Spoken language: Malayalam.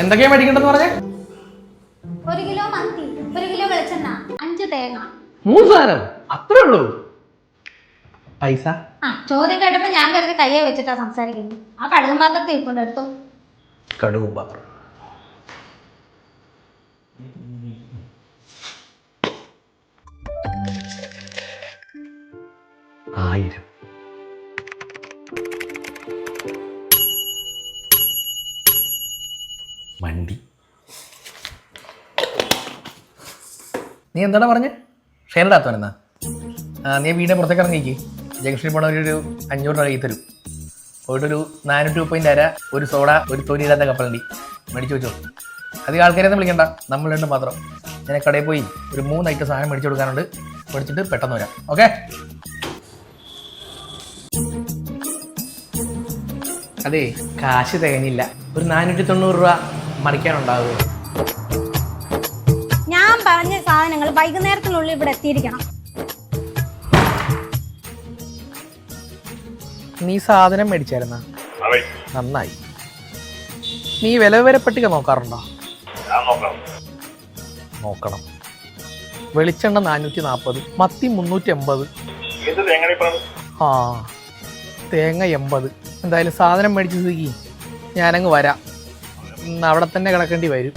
എന്തൊക്കെയാ മേടിക്കണ്ടെന്ന് പറഞ്ഞേ? 1 കിലോ മത്തി, 1 കിലോ വെളിച്ചെണ്ണ, 5 തേങ്ങ. 3 സാധനം അത്രേ ഉള്ളൂ. പൈസ ചോദ്യം കേട്ടപ്പോ ഞാൻ കരുതി കയ്യെ വെച്ചിട്ടാ സംസാരിക്കുന്നത്. ആ കടുകും പാത്രത്തിൽ ഇരിപ്പുണ്ട്, എടുത്തോ. കടുകും പാത്രം. ആയിരം. വണ്ടി. നീ എന്താടാ പറഞ്ഞേ? ഷെയറിടാത്തവനെന്നാ? നീ വീടിനെ പുറത്തേക്ക് ഇറങ്ങിക്ക്. ജംഗ്ഷനിൽ പോണ ഒരു 500 രൂപ കയ്യിൽ തരും. പോയിട്ടൊരു 400 രൂപ അര, ഒരു സോഡ, ഒരു തൊലിയില്ലാത്ത കപ്പലണ്ടി മേടിച്ചു വെച്ചോ. അധികം ആൾക്കാരെയൊന്നും വിളിക്കണ്ട, നമ്മൾ രണ്ടും മാത്രം. ഞാൻ കടയിൽ പോയി ഒരു 3 ഐറ്റം സാധനം മേടിച്ചു കൊടുക്കാനുണ്ട്. മേടിച്ചിട്ട് പെട്ടെന്ന് വരാം. ഓക്കെ? അതെ, കാശ് തികഞ്ഞില്ല. ഒരു 490 രൂപ മറിക്കാനുണ്ടാവുമോ? ഞാൻ പറഞ്ഞ സാധനങ്ങൾ വൈകുന്നേരത്തിനുള്ളിൽ ഇവിടെ എത്തിയിരിക്കണം. നീ സാധനം മേടിച്ചായിരുന്ന? നന്നായി. നീ വില വരെ പട്ടിക നോക്കാറുണ്ടോ? നോക്കണം. വെളിച്ചെണ്ണ 440, മത്തി 380. ആ, തേങ്ങ 80. എന്തായാലും സാധനം മേടിച്ച സ്ഥിതിക്ക് ഞാനങ്ങ് വരാം. അവിടെ തന്നെ കിടക്കേണ്ടി വരും.